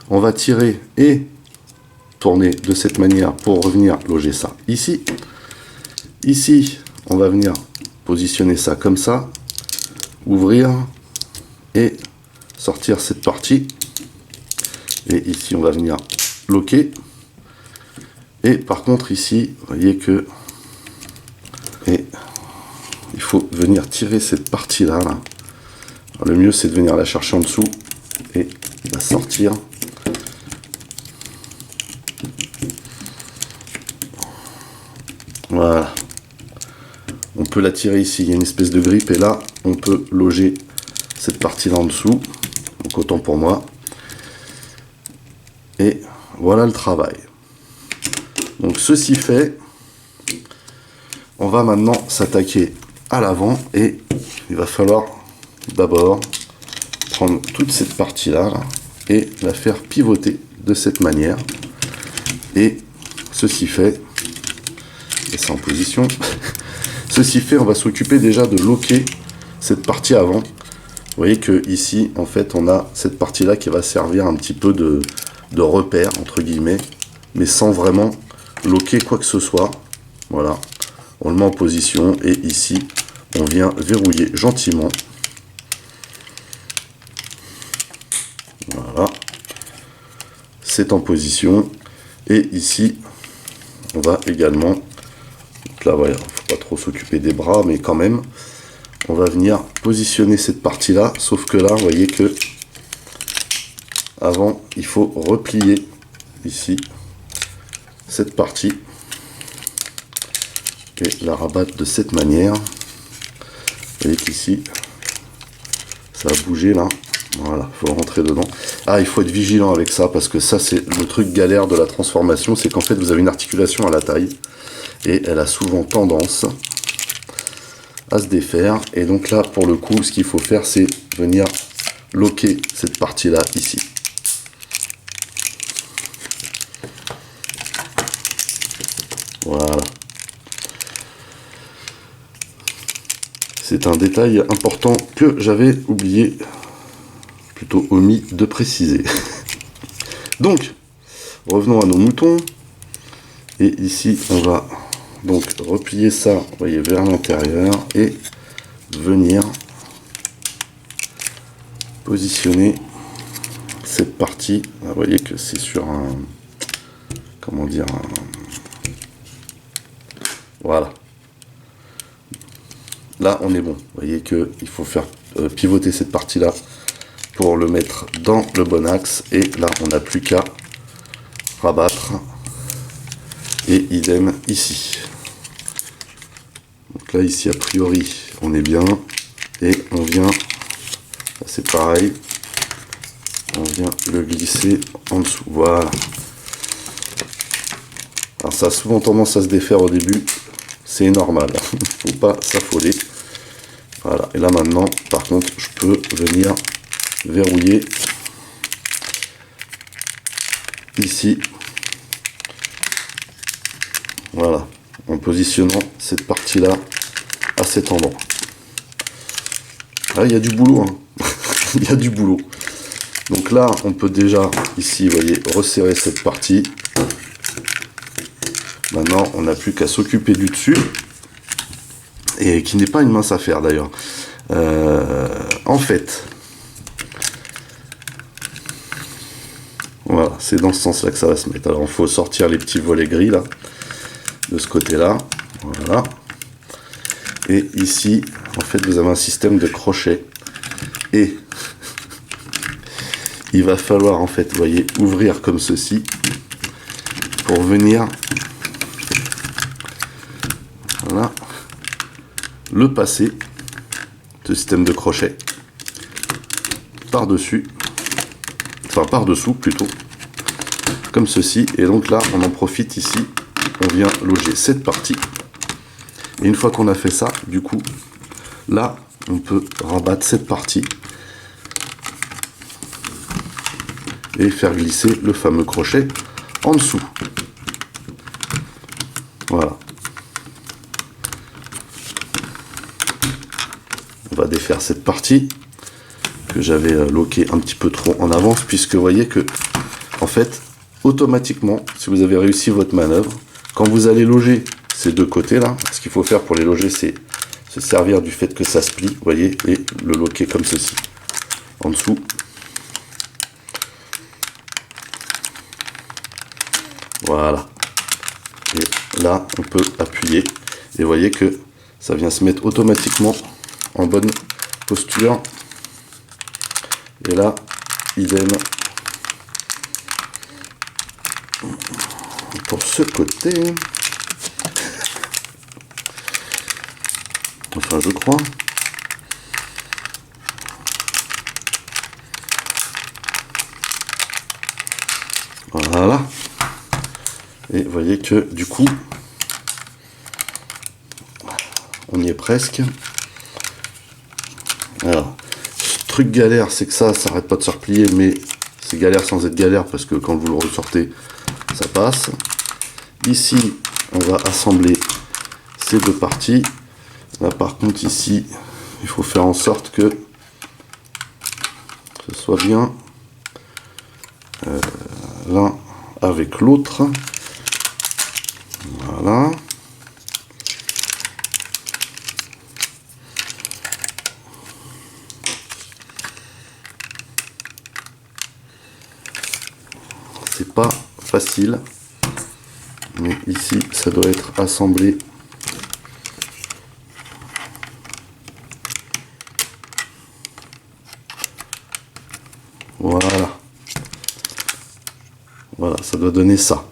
On va tirer et tourner de cette manière pour revenir loger ça ici. Ici, on va venir positionner ça comme ça, ouvrir et sortir cette partie. Et ici, on va venir loquer. Et par contre, ici, vous voyez que il faut venir tirer cette partie-là. Là. Le mieux, c'est de venir la chercher en dessous et la sortir. Voilà. On peut la tirer ici, il y a une espèce de grippe et là, on peut loger cette partie-là en dessous. Donc autant pour moi. Et voilà le travail. Donc ceci fait, on va maintenant s'attaquer à l'avant et il va falloir d'abord prendre toute cette partie-là là, et la faire pivoter de cette manière. Et ceci fait, et c'est en position, ceci fait, on va s'occuper déjà de loquer cette partie avant. Vous voyez que ici, en fait, on a cette partie-là qui va servir un petit peu de repère, entre guillemets, mais sans vraiment loquer quoi que ce soit. Voilà, on le met en position et ici, on vient verrouiller gentiment. Voilà, c'est en position. Et ici, on va également, donc là, voilà, faut pas trop s'occuper des bras, mais quand même, on va venir positionner cette partie-là. Sauf que là, vous voyez que avant, il faut replier ici cette partie et la rabattre de cette manière. Vous voyez qu'ici, ça a bougé là. Voilà, il faut rentrer dedans. Ah, il faut être vigilant avec ça parce que ça, c'est le truc galère de la transformation. C'est qu'en fait, vous avez une articulation à la taille et elle a souvent tendance à se défaire. Et donc là, pour le coup, ce qu'il faut faire, c'est venir loquer cette partie-là ici. Voilà. C'est un détail important que j'avais oublié, plutôt omis de préciser. Donc, revenons à nos moutons. Et ici, on va donc replier ça, vous voyez, vers l'intérieur et venir positionner cette partie. Vous voyez que c'est sur un, comment dire, voilà. Là, on est bon. Vous voyez qu'il faut faire pivoter cette partie-là pour le mettre dans le bon axe. Et là, on n'a plus qu'à rabattre. Et idem ici. Donc là, ici, a priori, on est bien. Et on vient, c'est pareil, on vient le glisser en dessous. Voilà. Alors ça a souvent tendance à se défaire au début. C'est normal. Faut pas s'affoler. Voilà. Et là, maintenant, par contre, je peux venir verrouiller ici. Voilà, en positionnant cette partie-là à cet endroit. Là, il y a du boulot. Hein. Il y a du boulot. Donc là, on peut déjà, ici, vous voyez, resserrer cette partie. Maintenant, on n'a plus qu'à s'occuper du dessus. Et qui n'est pas une mince affaire, d'ailleurs. En fait, voilà, c'est dans ce sens-là que ça va se mettre. Alors, il faut sortir les petits volets gris, là. De ce côté-là, voilà. Et ici, en fait, vous avez un système de crochet. Et il va falloir, en fait, vous voyez, ouvrir comme ceci pour venir, voilà, le passer, ce système de crochet, par-dessus, enfin par-dessous plutôt, comme ceci. Et donc là, on en profite ici. On vient loger cette partie et une fois qu'on a fait ça, du coup là on peut rabattre cette partie et faire glisser le fameux crochet en dessous. Voilà, on va défaire cette partie que j'avais loquée un petit peu trop en avance, puisque vous voyez que en fait automatiquement, si vous avez réussi votre manœuvre, quand vous allez loger ces deux côtés là. Ce qu'il faut faire pour les loger, c'est se servir du fait que ça se plie, vous voyez, et le loquer comme ceci. En dessous. Voilà. Et là, on peut appuyer. Et vous voyez que ça vient se mettre automatiquement en bonne posture. Et là, idem. Pour ce côté. Enfin, je crois. Voilà. Et vous voyez que du coup, on y est presque. Alors, ce truc galère, c'est que ça arrête pas de se replier, mais c'est galère sans être galère parce que quand vous le ressortez, ça passe. Ici, on va assembler ces deux parties. Là, par contre, ici, il faut faire en sorte que ce soit bien l'un avec l'autre. Voilà. C'est pas facile, mais ici ça doit être assemblé. Voilà. Voilà, ça doit donner ça.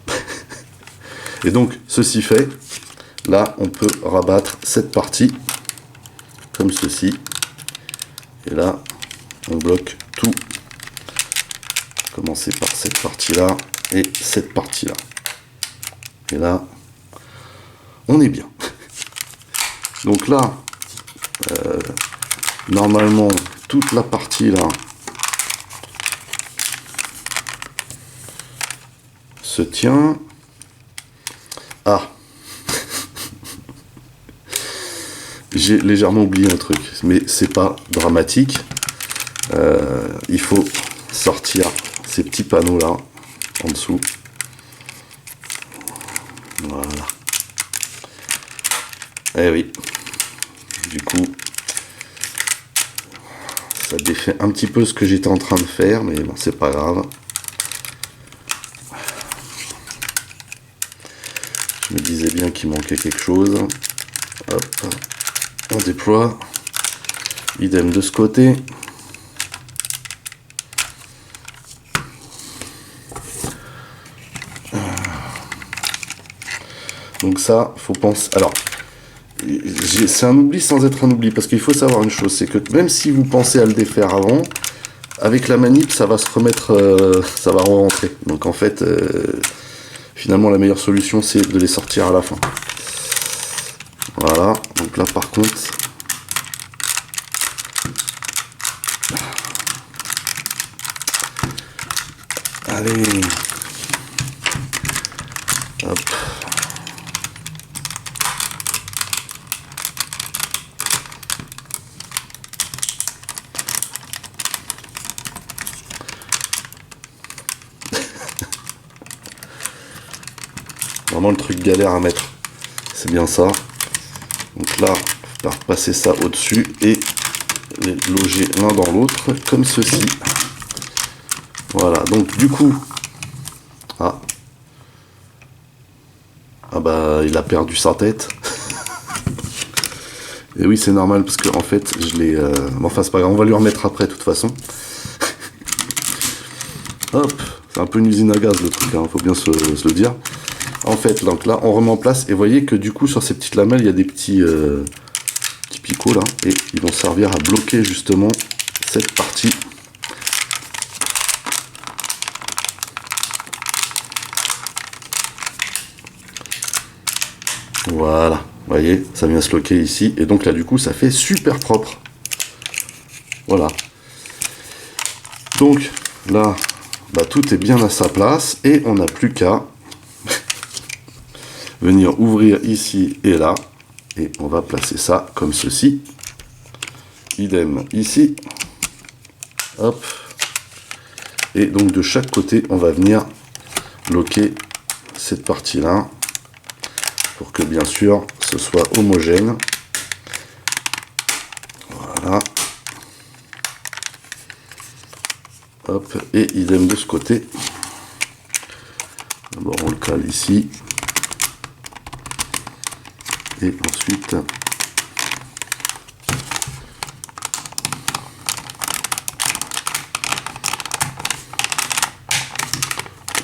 Et donc, ceci fait, là, on peut rabattre cette partie, comme ceci. Et là, on bloque tout. Commencer par cette partie-là et cette partie-là. Et là, on est bien. Donc là, normalement, toute la partie là se tient. Ah, j'ai légèrement oublié un truc, mais c'est pas dramatique. Il faut sortir ces petits panneaux là en dessous. Voilà. Eh oui. Du coup, ça défait un petit peu ce que j'étais en train de faire, mais bon, c'est pas grave. Je me disais bien qu'il manquait quelque chose. Hop, on déploie. Idem de ce côté. Donc ça, faut penser. Alors, c'est un oubli sans être un oubli, parce qu'il faut savoir une chose, c'est que même si vous pensez à le défaire avant, avec la manip, ça va se remettre, ça va re-rentrer. Donc en fait, finalement, la meilleure solution, c'est de les sortir à la fin. Voilà. Donc là, par contre, allez, hop. Vraiment le truc galère à mettre, c'est bien ça. Donc là, on va repasser ça au-dessus et les loger l'un dans l'autre comme ceci. Voilà, donc du coup, ah bah il a perdu sa tête. Et oui, c'est normal parce que en fait je l'ai, enfin c'est pas grave, on va lui remettre après de toute façon. Hop, c'est un peu une usine à gaz le truc, hein, faut bien se le dire. En fait, donc là, on remet en place et vous voyez que du coup, sur ces petites lamelles, il y a des petits picots là, et ils vont servir à bloquer justement cette partie. Voilà, vous voyez, ça vient se loquer ici, et donc là, du coup, ça fait super propre. Voilà. Donc là, bah, tout est bien à sa place, et on n'a plus qu'à venir ouvrir ici et là, et on va placer ça comme ceci. Idem ici. Hop. Et donc de chaque côté, on va venir bloquer cette partie-là. pour que bien sûr ce soit homogène. Voilà. Hop, et idem de ce côté. D'abord on le cale ici. Et ensuite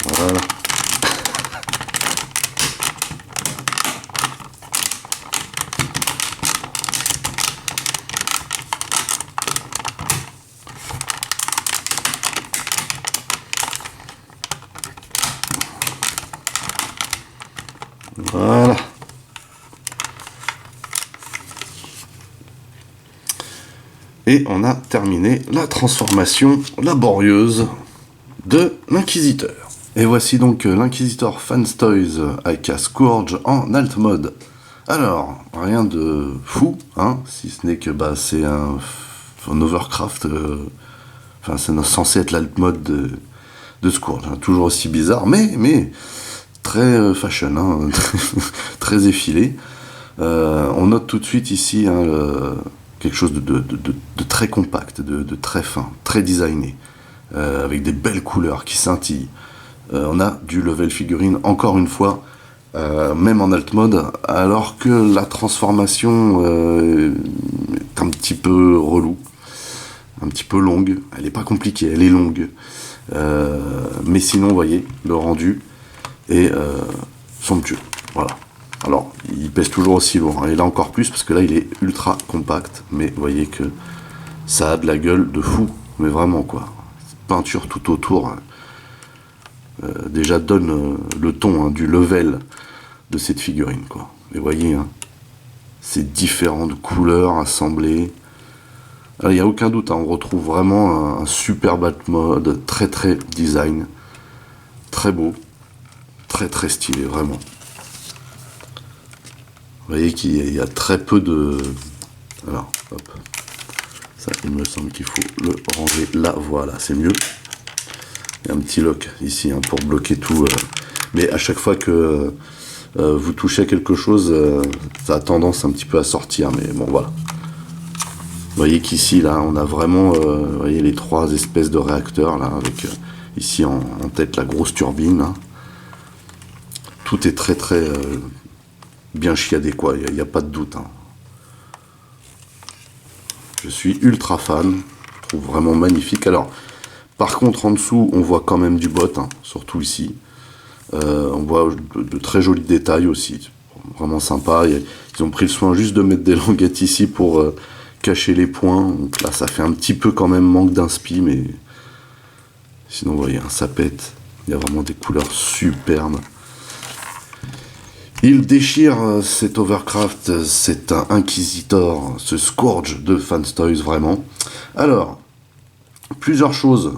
voilà. Voilà. Et on a terminé la transformation laborieuse de l'Inquisiteur. Et voici donc l'Inquisitor Fanstoys avec Scourge en alt mode. Alors, rien de fou, hein, si ce n'est que c'est un overcraft, enfin c'est censé être l'alt mode de Scourge, hein, toujours aussi bizarre, mais très fashion, hein, très effilé. On note tout de suite ici quelque chose de très compact, de très fin, très designé, avec des belles couleurs qui scintillent. On a du level figurine, encore une fois, même en alt mode, alors que la transformation est un petit peu relou, un petit peu longue. Elle n'est pas compliquée, elle est longue. Mais sinon, vous voyez, le rendu est somptueux. Voilà. Alors, il pèse toujours aussi lourd, hein, et là encore plus, parce que là, il est ultra compact, mais vous voyez que ça a de la gueule de fou, mais vraiment, quoi. Peinture tout autour, déjà donne le ton, hein, du level de cette figurine, quoi. Et vous voyez, hein, ces différentes couleurs assemblées. Il n'y a aucun doute, hein, on retrouve vraiment un superbe alt mode, très très design, très beau, très très stylé, vraiment. Vous voyez qu'il y a très peu de... Alors, hop. Ça, il me semble qu'il faut le ranger là. Voilà, c'est mieux. Il y a un petit lock ici, hein, pour bloquer tout. Mais à chaque fois que vous touchez à quelque chose, ça a tendance un petit peu à sortir. Mais bon, voilà. Vous voyez qu'ici, là, on a vraiment vous voyez, les trois espèces de réacteurs, là, avec ici en tête la grosse turbine. Là. Tout est très, très... bien chiadé, quoi, il n'y a pas de doute, hein. Je suis ultra fan, je trouve vraiment magnifique. Alors, par contre, en dessous, on voit quand même du bot, hein, surtout ici. On voit de très jolis détails aussi, vraiment sympa. Ils ont pris le soin juste de mettre des languettes ici pour cacher les points. Donc là, ça fait un petit peu quand même manque d'inspi, mais sinon, vous voyez, hein, ça pète. Il y a vraiment des couleurs superbes. Il déchire cet Overcraft, c'est un Inquisitor, ce Scourge de Fanstoys, vraiment. Alors, plusieurs choses.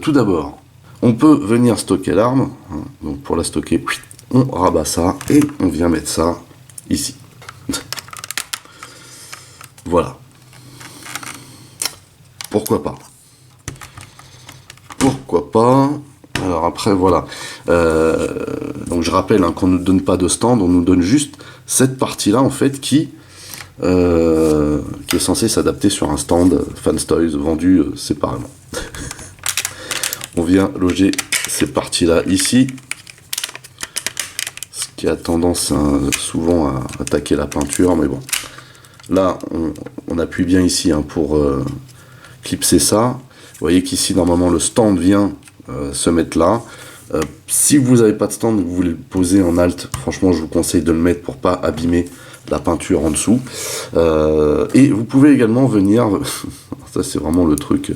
Tout d'abord, on peut venir stocker l'arme. Hein, donc pour la stocker, on rabat ça et on vient mettre ça ici. Voilà. Pourquoi pas? Pourquoi pas? Alors après, voilà. Donc je rappelle, hein, qu'on ne nous donne pas de stand, on nous donne juste cette partie-là, en fait, qui est censée s'adapter sur un stand Fanstoys vendu séparément. On vient loger ces parties-là ici, ce qui a tendance souvent à attaquer la peinture, mais bon. Là, on appuie bien ici, hein, pour clipser ça. Vous voyez qu'ici, normalement, le stand vient se mettre là. Si vous n'avez pas de stand, vous voulez le poser en alt, franchement je vous conseille de le mettre pour pas abîmer la peinture en dessous. Et vous pouvez également venir, ça c'est vraiment le truc,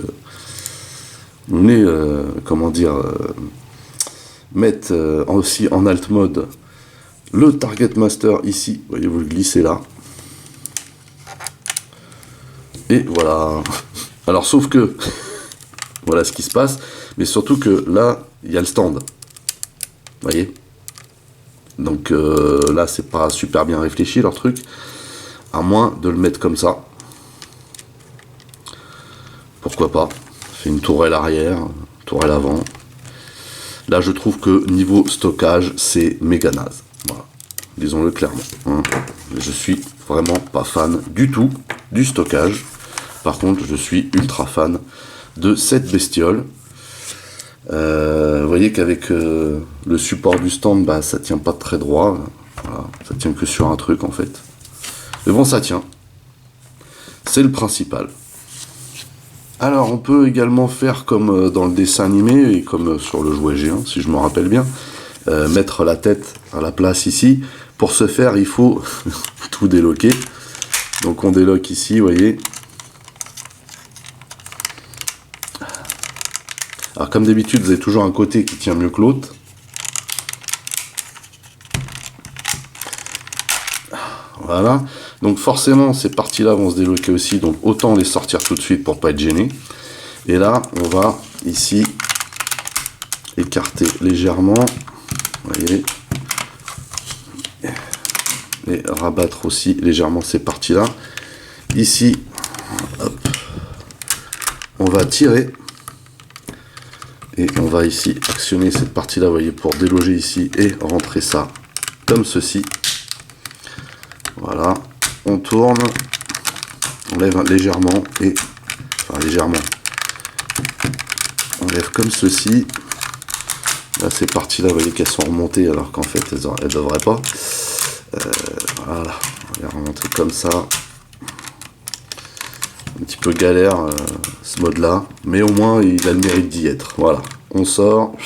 vous venez, comment dire, mettre aussi en alt mode le Target Master ici, vous voyez, vous le glissez là. Et voilà. Alors sauf que voilà ce qui se passe, mais surtout que là, il y a le stand. Vous voyez? Donc là, c'est pas super bien réfléchi leur truc, à moins de le mettre comme ça. Pourquoi pas? Fait une tourelle arrière, tourelle avant. Là, je trouve que niveau stockage, c'est méga naze. Voilà. disons-le clairement. Hein. Je suis vraiment pas fan du tout du stockage. Par contre, je suis ultra fan de cette bestiole. Vous voyez qu'avec le support du stand, bah, ça tient pas très droit. Voilà, ça tient que sur un truc en fait. Mais bon, ça tient. C'est le principal. Alors, on peut également faire comme dans le dessin animé et comme sur le jouet G1, si je me rappelle bien, mettre la tête à la place ici. Pour ce faire, il faut tout déloquer. Donc, on déloque ici, vous voyez. Alors, comme d'habitude, vous avez toujours un côté qui tient mieux que l'autre. Voilà. Donc forcément, ces parties-là vont se déloquer aussi, donc autant les sortir tout de suite pour pas être gêné. Et là, on va ici écarter légèrement, vous voyez, et rabattre aussi légèrement ces parties-là. Ici, hop, on va tirer et on va ici actionner cette partie-là, vous voyez, pour déloger ici et rentrer ça comme ceci. Voilà. On tourne, on lève légèrement et, enfin légèrement, on lève comme ceci. Là, ces parties-là, vous voyez qu'elles sont remontées alors qu'en fait, elles ne devraient pas. Voilà, on va les remonter comme ça. Un petit peu galère ce mode-là, mais au moins il a le mérite d'y être. Voilà, on sort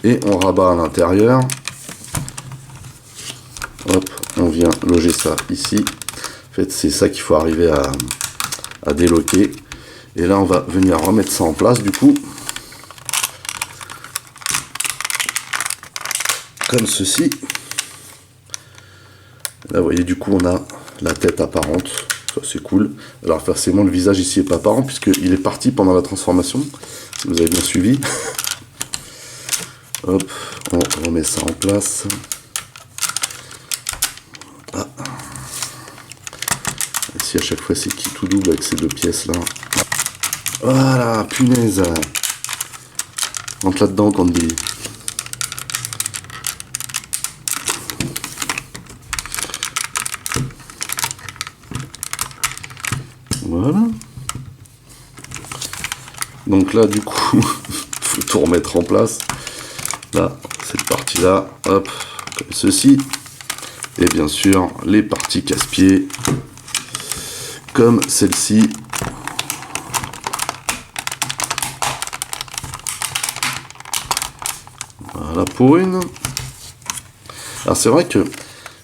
et on rabat à l'intérieur. Hop, on vient loger ça ici. En fait, c'est ça qu'il faut arriver à déloquer. Et là, on va venir remettre ça en place, du coup. Comme ceci. Là, vous voyez, du coup, on a la tête apparente. Ça, c'est cool. Alors, forcément, le visage ici n'est pas apparent, puisqu'il est parti pendant la transformation. Si vous avez bien suivi. Hop, on remet ça en place. Ah. Ici à chaque fois c'est qui tout double avec ces deux pièces là. Voilà, punaise. Rentre là-dedans qu'on dit. Voilà. Donc là du coup, faut tout remettre en place. Là, cette partie là, hop, comme ceci. Et bien sûr, les parties casse-pieds, comme celle-ci. Voilà pour une. Alors c'est vrai que,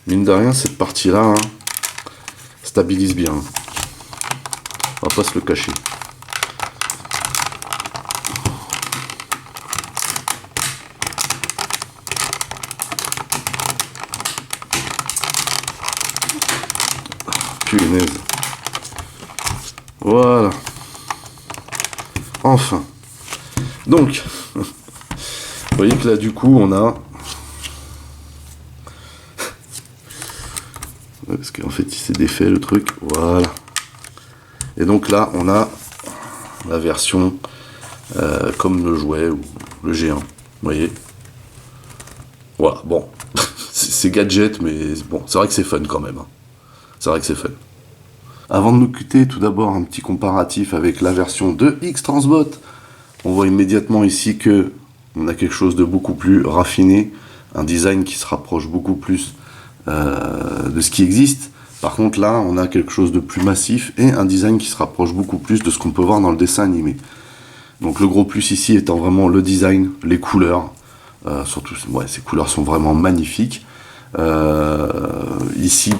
mine de rien, cette partie-là hein, stabilise bien. On va pas se le cacher. Punaise. Voilà. Enfin. Donc, vous voyez que là, du coup, on a... Parce qu'en fait, il s'est défait le truc. Voilà. Et donc là, on a la version comme le jouet ou le G1. Vous voyez. Voilà. Bon. C'est gadget, mais bon, c'est vrai que c'est fun quand même. Hein. C'est vrai que c'est fun. Avant de nous quitter, tout d'abord un petit comparatif avec la version de X-Transbot. On voit immédiatement ici que on a quelque chose de beaucoup plus raffiné, un design qui se rapproche beaucoup plus de ce qui existe. Par contre là, on a quelque chose de plus massif et un design qui se rapproche beaucoup plus de ce qu'on peut voir dans le dessin animé. Donc le gros plus ici étant vraiment le design, les couleurs. Surtout, ouais, ces couleurs sont vraiment magnifiques. Ici,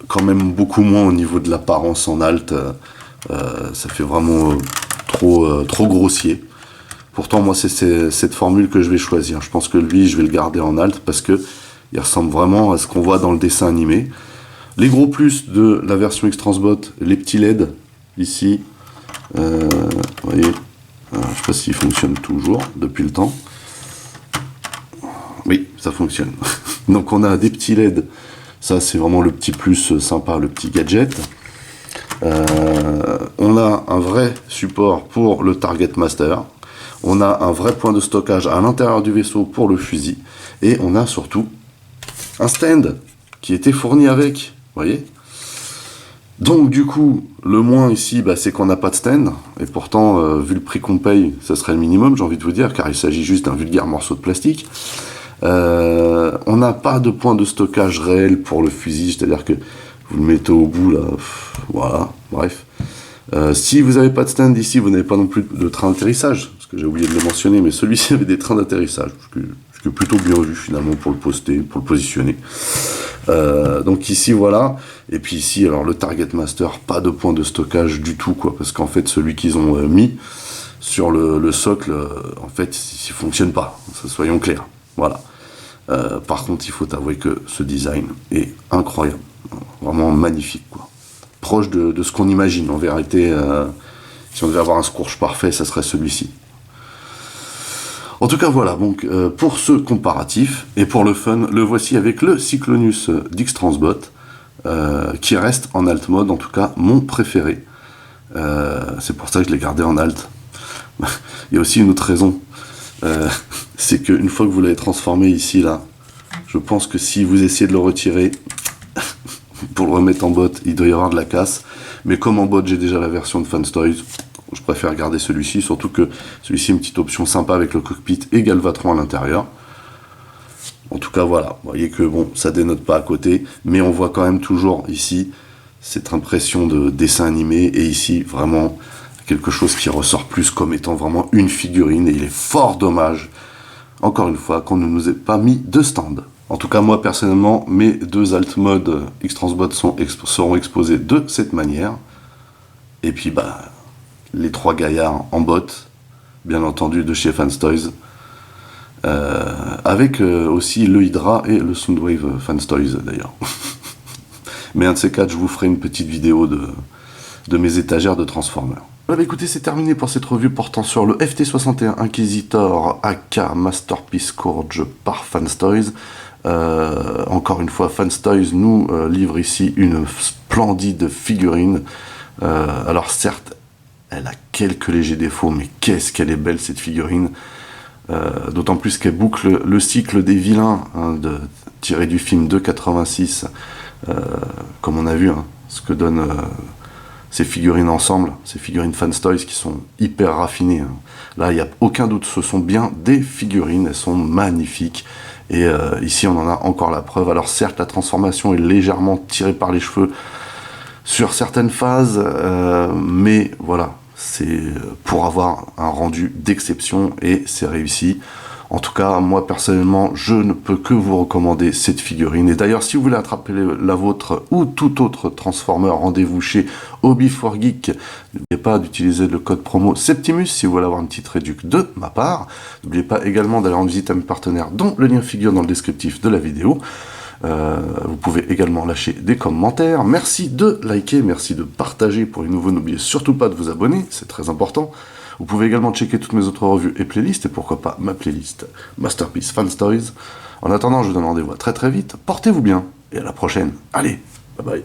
quand même beaucoup moins au niveau de l'apparence en alt, ça fait vraiment trop grossier. Pourtant moi c'est cette formule que je vais choisir. Je pense que lui je vais le garder en alt parce que il ressemble vraiment à ce qu'on voit dans le dessin animé. Les gros plus de la version X-Transbot, les petits LED ici, vous voyez, je ne sais pas s'il fonctionne toujours depuis le temps. Oui, ça fonctionne. Donc on a des petits LED. Ça, c'est vraiment le petit plus sympa, le petit gadget. On a un vrai support pour le Target Master. On a un vrai point de stockage à l'intérieur du vaisseau pour le fusil. Et on a surtout un stand. qui était fourni avec, vous voyez. Donc du coup, le moins ici, bah, c'est qu'on n'a pas de stand, et pourtant, vu le prix qu'on paye, ça serait le minimum, j'ai envie de vous dire, car il s'agit juste d'un vulgaire morceau de plastique. On n'a pas de point de stockage réel pour le fusil, c'est-à-dire que vous le mettez au bout, là, voilà, bref. Si vous n'avez pas de stand ici, vous n'avez pas non plus de train d'atterrissage, parce que j'ai oublié de le mentionner, mais celui-ci avait des trains d'atterrissage, ce que plutôt bien vu finalement pour le poster, pour le positionner. Donc ici voilà, et puis ici alors le Target Master, pas de point de stockage du tout quoi, parce qu'en fait celui qu'ils ont mis sur le socle, en fait il fonctionne pas, soyons clairs, voilà. Par contre il faut avouer que ce design est incroyable, vraiment magnifique quoi, proche de ce qu'on imagine en vérité. Si on devait avoir un Scourge parfait, ça serait celui-ci. En tout cas, voilà, donc pour ce comparatif, et pour le fun, le voici avec le Cyclonus d'X-Transbot, qui reste en alt mode, en tout cas mon préféré. C'est pour ça que je l'ai gardé en alt. Il y a aussi une autre raison, c'est qu'une fois que vous l'avez transformé ici, là, je pense que si vous essayez de le retirer, pour le remettre en bot, il doit y avoir de la casse. Mais comme en bot, j'ai déjà la version de Fanstoys, je préfère garder celui-ci, surtout que celui-ci est une petite option sympa avec le cockpit et Galvatron à l'intérieur. En tout cas, voilà, vous voyez que bon, ça dénote pas à côté, mais on voit quand même toujours ici cette impression de dessin animé, et ici, vraiment, quelque chose qui ressort plus comme étant vraiment une figurine, et il est fort dommage, encore une fois, qu'on ne nous ait pas mis de stand. En tout cas, moi, personnellement, mes deux alt modes X-Transbot seront exposés de cette manière, et puis, bah, les trois gaillards en botte, bien entendu de chez Fanstoys, avec aussi le Hydra et le Soundwave Fanstoys d'ailleurs. Mais un de ces quatre, je vous ferai une petite vidéo de mes étagères de Transformers. Voilà, bah écoutez, c'est terminé pour cette revue portant sur le FT61 Inquisitor AK Masterpiece Scourge par Fanstoys. Encore une fois, Fanstoys nous livre ici une splendide figurine. Alors certes, elle a quelques légers défauts, mais qu'est-ce qu'elle est belle cette figurine, d'autant plus qu'elle boucle le cycle des vilains, hein, tiré du film de 86, comme on a vu, hein, ce que donnent ces figurines ensemble, ces figurines Fanstoys qui sont hyper raffinées. Hein. Là, il n'y a aucun doute, ce sont bien des figurines, elles sont magnifiques, et ici on en a encore la preuve. Alors certes, la transformation est légèrement tirée par les cheveux sur certaines phases, mais voilà, c'est pour avoir un rendu d'exception, et c'est réussi. En tout cas, moi personnellement, je ne peux que vous recommander cette figurine. Et d'ailleurs, si vous voulez attraper la vôtre ou tout autre Transformer, rendez-vous chez Hobby4Geek. N'oubliez pas d'utiliser le code promo Septimus si vous voulez avoir une petite réduction de ma part. N'oubliez pas également d'aller en visite à mes partenaires, dont le lien figure dans le descriptif de la vidéo. Vous pouvez également lâcher des commentaires. Merci de liker, merci de partager. Pour les nouveaux, n'oubliez surtout pas de vous abonner, c'est très important. Vous pouvez également checker toutes mes autres revues et playlists, et pourquoi pas ma playlist Masterpiece Fanstoys. En attendant, je vous donne rendez-vous très très vite. Portez-vous bien, et à la prochaine. Allez, bye bye.